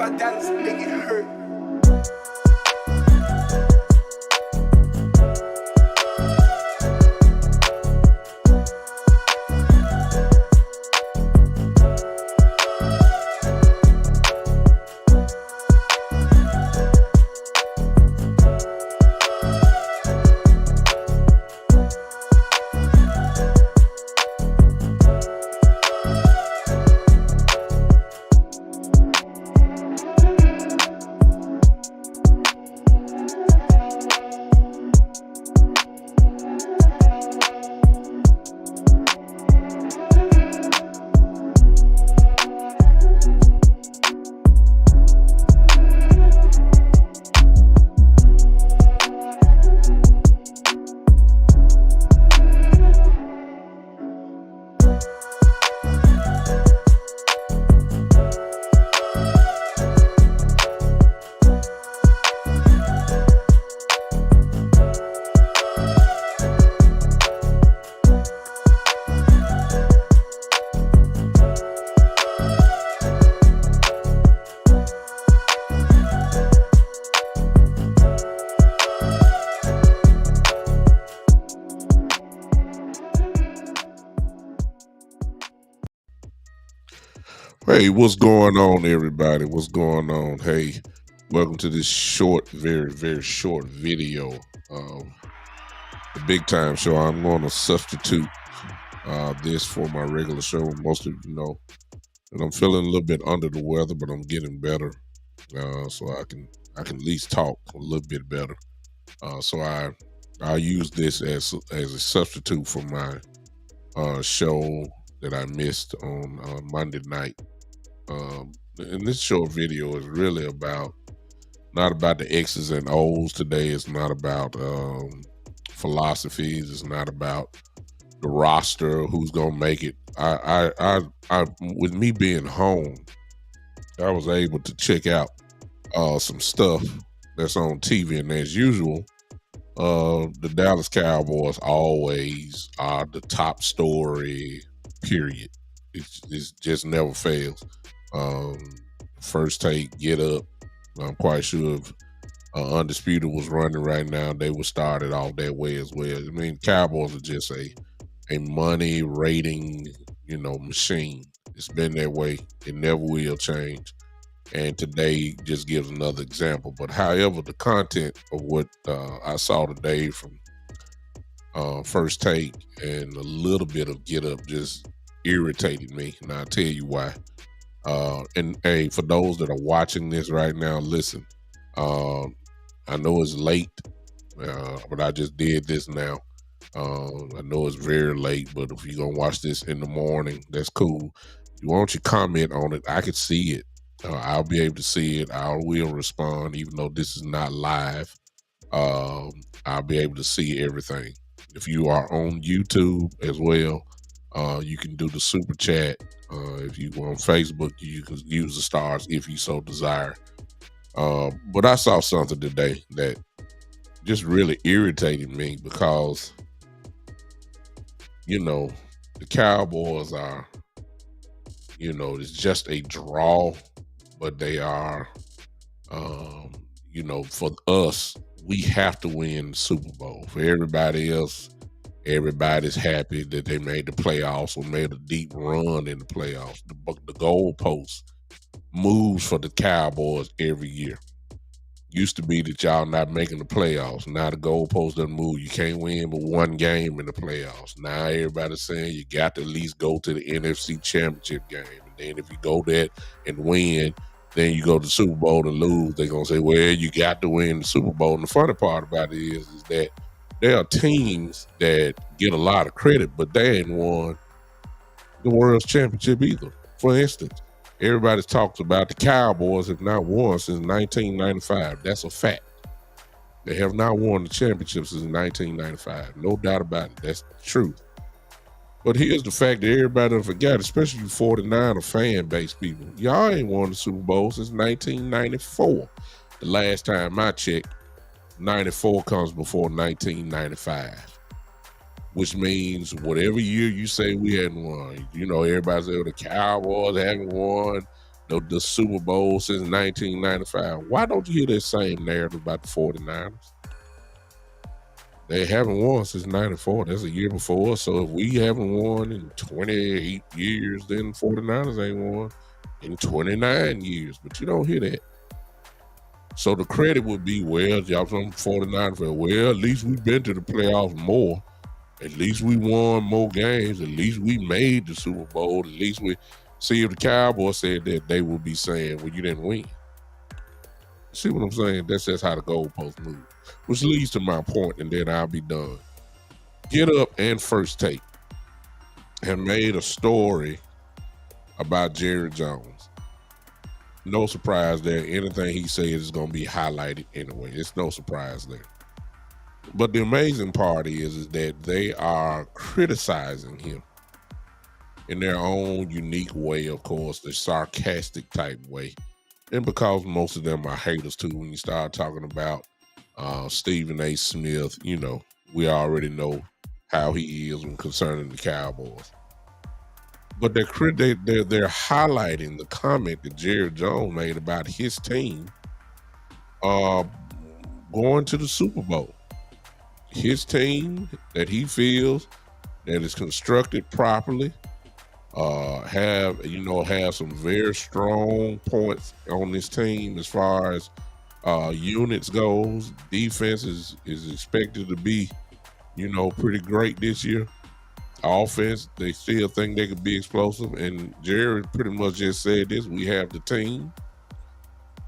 about Dallas make it hurt. Hey, what's going on, everybody? What's going on? Hey, welcome to this short, very short video. The big time show. I'm going to substitute this for my regular show. Most of you know that I'm feeling a little bit under the weather, but I'm getting better, so I can at least talk a little bit better. So I'll use this as a substitute for my show that I missed on Monday night. And this short video is really not about the X's and O's today. It's not about philosophies. It's not about the roster, who's gonna make it. I with me being home, I was able to check out some stuff that's on TV, and as usual, the Dallas Cowboys always are the top story. Period. It just never fails. First Take, Get Up. I'm quite sure if Undisputed was running right now, they would start it off that way as well. I mean, Cowboys are just a money rating, machine. It's been that way. It never will change. And today just gives another example. But however, the content of what I saw today from First Take and a little bit of Get Up just irritated me, and I'll tell you why. And hey, for those that are watching this right now, listen. I know it's late, but I just did this now. I know it's very late, but if you're gonna watch this in the morning, that's cool. You want your comment on it? I can see it. I'll be able to see it. I will respond, even though this is not live. I'll be able to see everything. If you are on YouTube as well, you can do the super chat. If you go on Facebook, you can use the stars if you so desire. But I saw something today that just really irritated me because, the Cowboys are, it's just a draw, but they are, for us, we have to win the Super Bowl. For everybody else, everybody's happy that they made the playoffs or made a deep run in the playoffs. The goalpost moves for the Cowboys every year. Used to be that y'all not making the playoffs. Now the goalpost doesn't move. You can't win but one game in the playoffs. Now everybody's saying you got to at least go to the NFC Championship game. And then if you go there and win, then you go to the Super Bowl and lose. They're going to say, well, you got to win the Super Bowl. And the funny part about it is that there are teams that get a lot of credit, but they ain't won the World's Championship either. For instance, everybody talks about the Cowboys have not won since 1995. That's a fact. They have not won the championship since 1995. No doubt about it. That's the truth. But here's the fact that everybody forgot, especially you 49er fan base people. Y'all ain't won the Super Bowl since 1994. The last time I checked, 94 comes before 1995, which means whatever year you say we hadn't won, everybody say the Cowboys haven't won the Super Bowl since 1995. Why don't you hear that same narrative about the 49ers? They haven't won since 94. That's a year before. So if we haven't won in 28 years, then 49ers ain't won in 29 years. But you don't hear that. So the credit would be, well, y'all from 49ers, well, at least we've been to the playoffs more. At least we won more games. At least we made the Super Bowl. At least we see if the Cowboys said that, they would be saying, well, you didn't win. See what I'm saying? That's just how the goalposts move. Which leads to my point, and then I'll be done. Get Up and First Take have made a story about Jerry Jones. No surprise there. Anything he says is going to be highlighted anyway. It's no surprise there. But the amazing part is that they are criticizing him in their own unique way, of course, the sarcastic type way. And because most of them are haters too, when you start talking about Stephen A. Smith, you know, we already know how he is when concerning the Cowboys. But they're highlighting the comment that Jerry Jones made about his team going to the Super Bowl. His team that he feels that is constructed properly, have some very strong points on this team as far as units goes. Defense is expected to be, pretty great this year. Offense, they still think they could be explosive. And Jerry pretty much just said this: we have the team.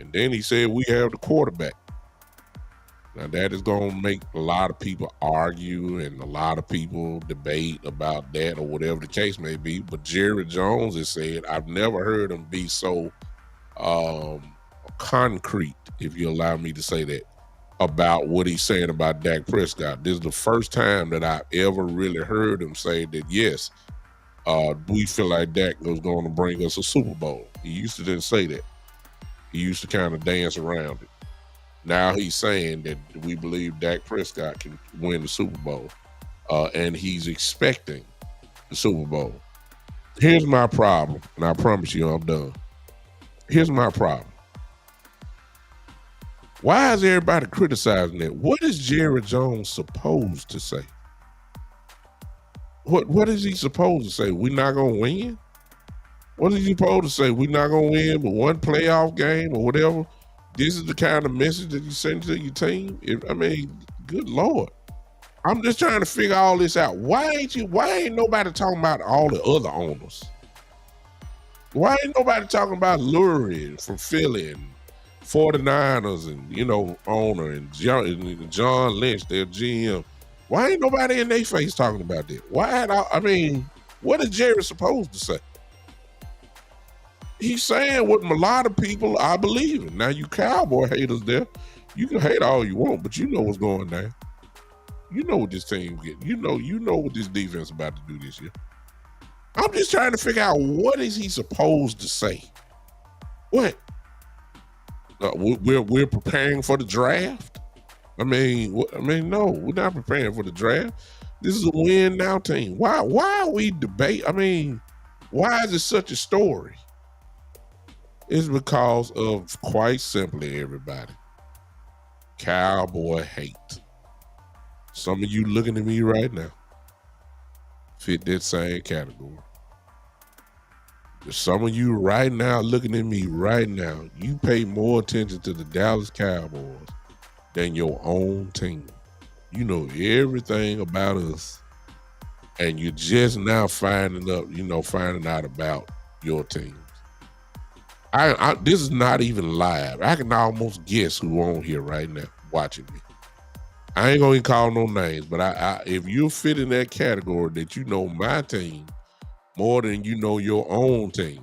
And then he said we have the quarterback. Now that is going to make a lot of people argue and a lot of people debate about that or whatever the case may be. But Jerry Jones has said, I've never heard him be so concrete, if you allow me to say that, about what he's saying about Dak Prescott. This is the first time that I've ever really heard him say that, yes, we feel like Dak was going to bring us a Super Bowl. He used to didn't say that. He used to kind of dance around it. Now he's saying that we believe Dak Prescott can win the Super Bowl, and he's expecting the Super Bowl. Here's my problem, and I promise you I'm done. Here's my problem. Why is everybody criticizing that? What is Jerry Jones supposed to say? What is he supposed to say? We're not going to win? What is he supposed to say? We're not going to win but one playoff game or whatever? This is the kind of message that you send to your team? Good Lord. I'm just trying to figure all this out. Why ain't nobody talking about all the other owners? Why ain't nobody talking about Lurie from Philly and 49ers and, owner and John Lynch, their GM? Why ain't nobody in their face talking about that? What is Jerry supposed to say? He's saying what a lot of people are believing. Now, you Cowboy haters there, you can hate all you want, but you know what's going down. You know what this team get. You know what this defense about to do this year. I'm just trying to figure out, what is he supposed to say? What? We're preparing for the draft? No, we're not preparing for the draft. This is a win now team. Why are we debating? Why is it such a story? It's because of, quite simply, everybody, Cowboy hate. Some of you looking at me right now fit that same category. Some of you right now looking at me right now, you pay more attention to the Dallas Cowboys than your own team. You know everything about us, and you're just now finding out about your teams. This is not even live. I can almost guess who on here right now watching me. I ain't gonna call no names, but if you fit in that category that you know my team more than you know your own team,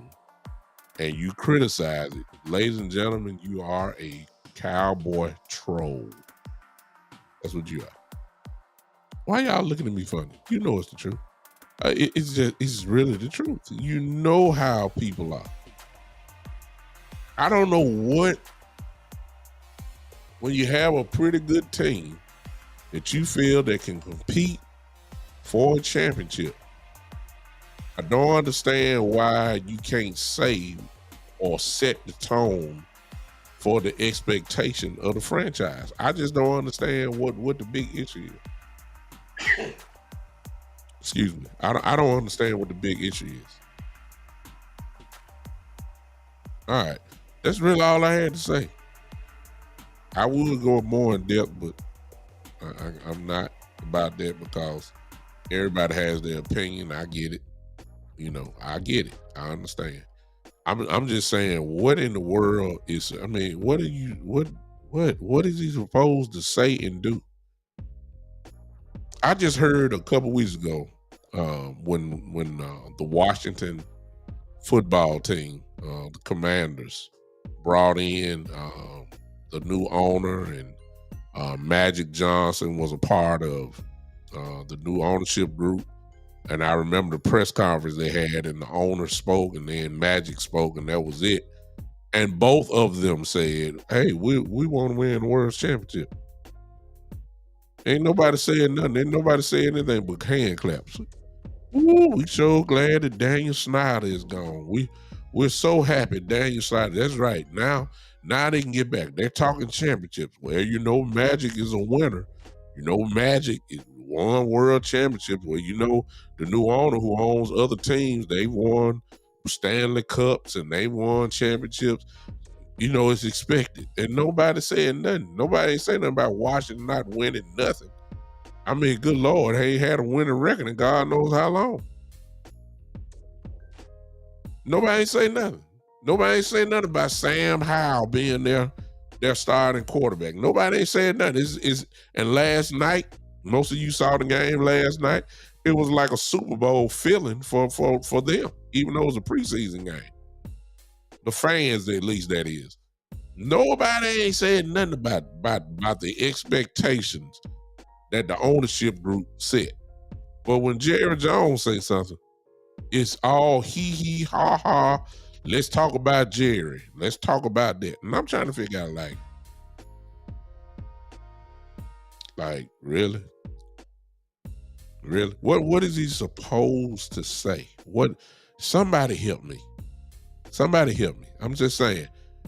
and you criticize it, ladies and gentlemen, you are a Cowboy troll. That's what you are. Why y'all looking at me funny? You know it's the truth. It's really the truth. You know how people are. I don't know when you have a pretty good team that you feel that can compete for a championship, I don't understand why you can't say or set the tone for the expectation of the franchise. I just don't understand what the big issue is. Excuse me. I don't understand what the big issue is. All right. That's really all I had to say. I would go more in depth, but I'm not about that because everybody has their opinion. I get it. I get it. I understand. I'm just saying, what in the world is? I mean, what is he supposed to say and do? I just heard a couple weeks ago when the Washington football team, the Commanders, brought in the new owner, and Magic Johnson was a part of the new ownership group. And I remember the press conference they had, and the owner spoke, and then Magic spoke, and that was it. And both of them said, "Hey, we want to win the World Championship." Ain't nobody saying nothing. Ain't nobody saying anything but hand claps. Ooh, we so glad that Daniel Snyder is gone. We're so happy Daniel Snyder. That's right. Now they can get back. They're talking championships. Well, Magic is a winner. Magic won world championships. Well, the new owner who owns other teams, they won Stanley Cups and they won championships. It's expected. And nobody saying nothing. Nobody ain't saying nothing about Washington not winning nothing. I mean, good Lord, they ain't had a winning record in God knows how long. Nobody ain't saying nothing. Nobody ain't saying nothing about Sam Howell being their starting quarterback. Nobody ain't saying nothing. And last night, most of you saw the game last night, it was like a Super Bowl feeling for them, even though it was a preseason game. The fans, at least, that is. Nobody ain't saying nothing about the expectations that the ownership group set. But when Jerry Jones say something, it's all hee ha ha. Let's talk about Jerry. Let's talk about that. And I'm trying to figure out, really? Really? What is he supposed to say? Somebody help me. Somebody help me. I'm just saying,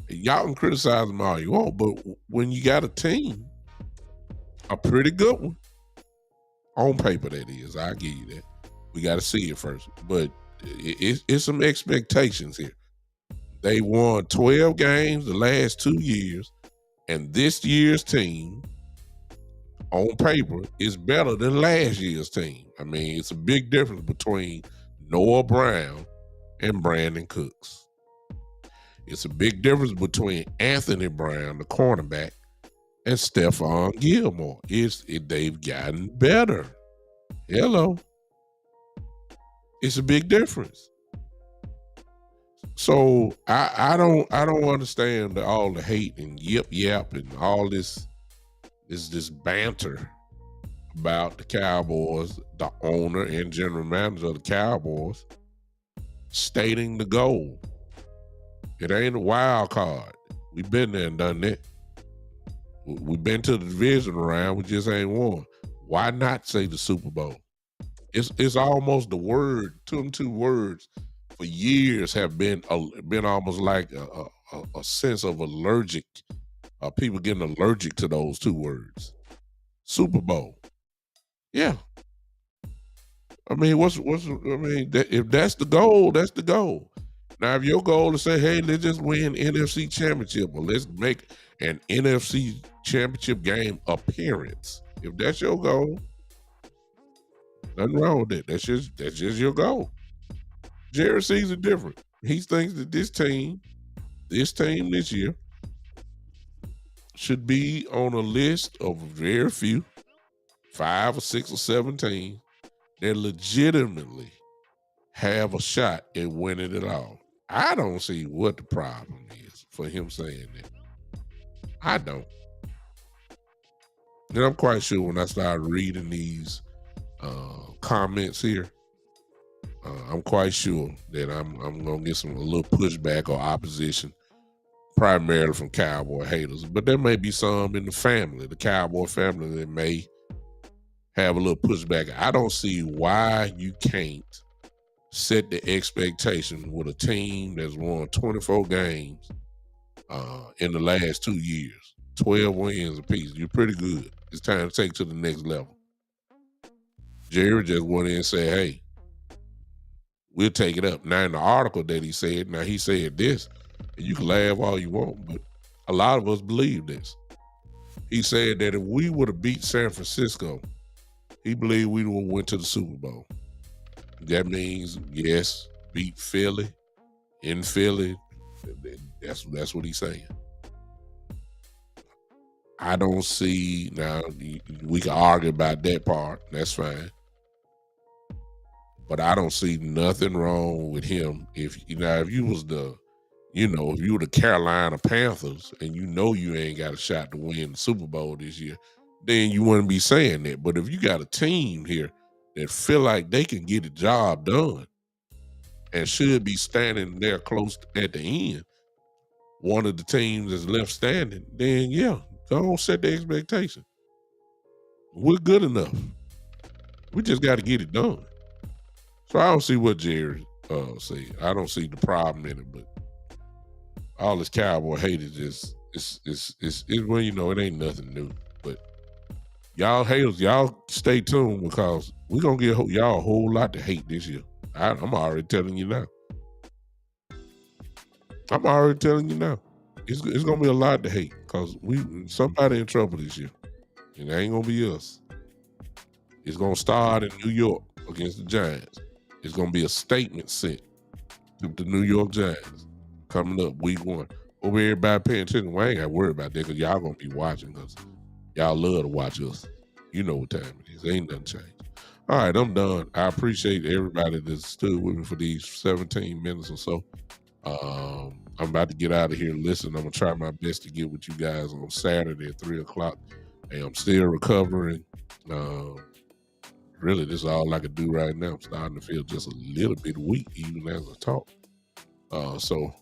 y'all can criticize them all you want, but when you got a team, a pretty good one, on paper that is, I'll give you that. We got to see it first. But it's some expectations here. They won 12 games the last 2 years, and this year's team, on paper, is better than last year's team. I mean, it's a big difference between Noah Brown and Brandon Cooks. It's a big difference between Anthony Brown, the cornerback, and Stephon Gilmore. They've gotten better. Hello. It's a big difference. So I don't understand all the hate and yap and all this banter about the Cowboys, the owner and general manager of the Cowboys, stating the goal. It ain't a wild card. We've been there and done that. We've been to the division round. We just ain't won. Why not say the Super Bowl? It's almost the word. Two words for years have been almost like a sense of allergic. People getting allergic to those two words. Super Bowl. Yeah. I mean, if that's the goal, that's the goal. Now, if your goal is to say, hey, let's just win NFC Championship, or let's make an NFC Championship game appearance. If that's your goal, nothing wrong with that. That's just your goal. Jerry sees it different. He thinks that this team this year should be on a list of very few, 5 or 6 or 7 teams that legitimately have a shot at winning it all. I don't see what the problem is for him saying that. I don't. And I'm quite sure when I start reading these comments here, I'm quite sure that I'm gonna get a little pushback or opposition, primarily from Cowboy haters. But there may be some in the family, the Cowboy family, that may have a little pushback. I don't see why you can't set the expectation with a team that's won 24 games in the last 2 years, 12 wins apiece. You're pretty good. It's time to take it to the next level. Jerry just went in and said, hey, we'll take it up. Now, in the article that he said, now he said this, and you can laugh all you want, but a lot of us believe this. He said that if we would have beat San Francisco, he believed we would have went to the Super Bowl. That means, yes, beat Philly, in Philly. That's what he's saying. I don't see, now we can argue about that part. That's fine. But I don't see nothing wrong with him. If you was the, if you were the Carolina Panthers and you ain't got a shot to win the Super Bowl this year, then you wouldn't be saying that. But if you got a team here that feel like they can get the job done and should be standing there close at the end, one of the teams that's left standing, then yeah, don't set the expectation. We're good enough. We just got to get it done. So I don't see what Jerry said. I don't see the problem in it, but all this cowboy hate is just well, it ain't nothing new. But y'all haters, y'all stay tuned because we're gonna get y'all a whole lot to hate this year. I'm already telling you now. It's gonna be a lot to hate because somebody in trouble this year. And it ain't gonna be us. It's gonna start in New York against the Giants. It's gonna be a statement sent to the New York Giants coming up week 1. Hope everybody paying attention. Well, I ain't got to worry about that because y'all gonna be watching because y'all love to watch us. You know what time it is. Ain't nothing changed. All right, I'm done. I appreciate everybody that stood with me for these 17 minutes or so. I'm about to get out of here. Listen, I'm gonna try my best to get with you guys on Saturday at 3:00. And I'm still recovering. Really, this is all I can do right now. I'm starting to feel just a little bit weak even as I talk. So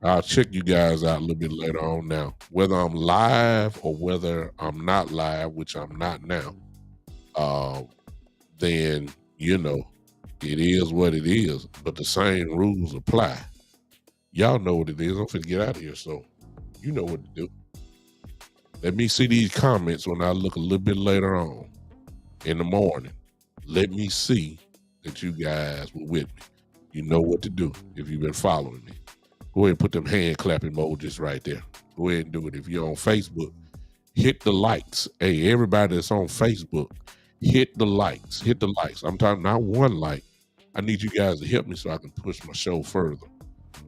I'll check you guys out a little bit later on now. Whether I'm live or whether I'm not live, which I'm not now, then, it is what it is. But the same rules apply. Y'all know what it is. I'm finna get out of here, so you know what to do. Let me see these comments when I look a little bit later on in the morning. Let me see that you guys were with me. You know what to do if you've been following me. Go ahead and put them hand clap emojis right there. Go ahead and do it. If you're on Facebook, hit the likes. Hey, everybody that's on Facebook, hit the likes. Hit the likes. I'm talking not one like. I need you guys to help me so I can push my show further.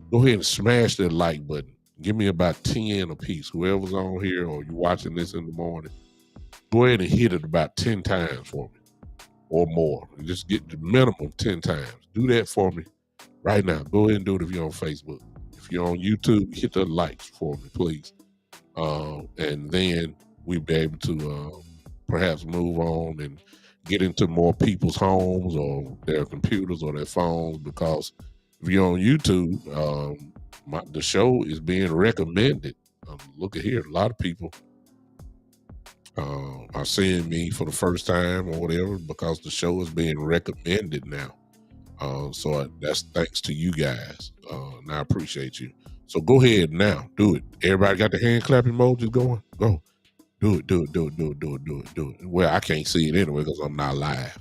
Go ahead and smash that like button. Give me about 10 apiece. Whoever's on here or you're watching this in the morning, go ahead and hit it about 10 times for me or more. Just get the minimum 10 times. Do that for me right now. Go ahead and do it if you're on Facebook. If you're on YouTube, hit the likes for me, please. And then we'll be able to perhaps move on and get into more people's homes or their computers or their phones, because if you're on YouTube, the show is being recommended. Look at here, a lot of people are seeing me for the first time or whatever because the show is being recommended now. So that's thanks to you guys, and I appreciate you. So go ahead now, do it. Everybody got the hand clap emojis going? Go. Do it. Well, I can't see it anyway because I'm not live.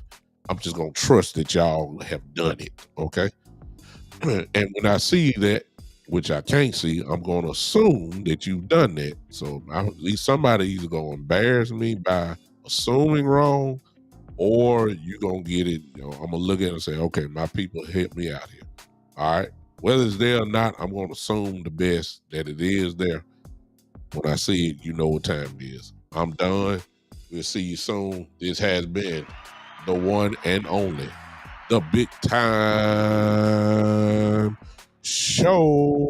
I'm just going to trust that y'all have done it, okay? And when I see that, which I can't see, I'm going to assume that you've done that. So somebody either going to embarrass me by assuming wrong, or you're going to get it. I'm going to look at it and say, okay, my people help me out here. All right. Whether it's there or not, I'm going to assume the best that it is there. When I see it, you know what time it is. I'm done. We'll see you soon. This has been the one and only, the Big Time Show.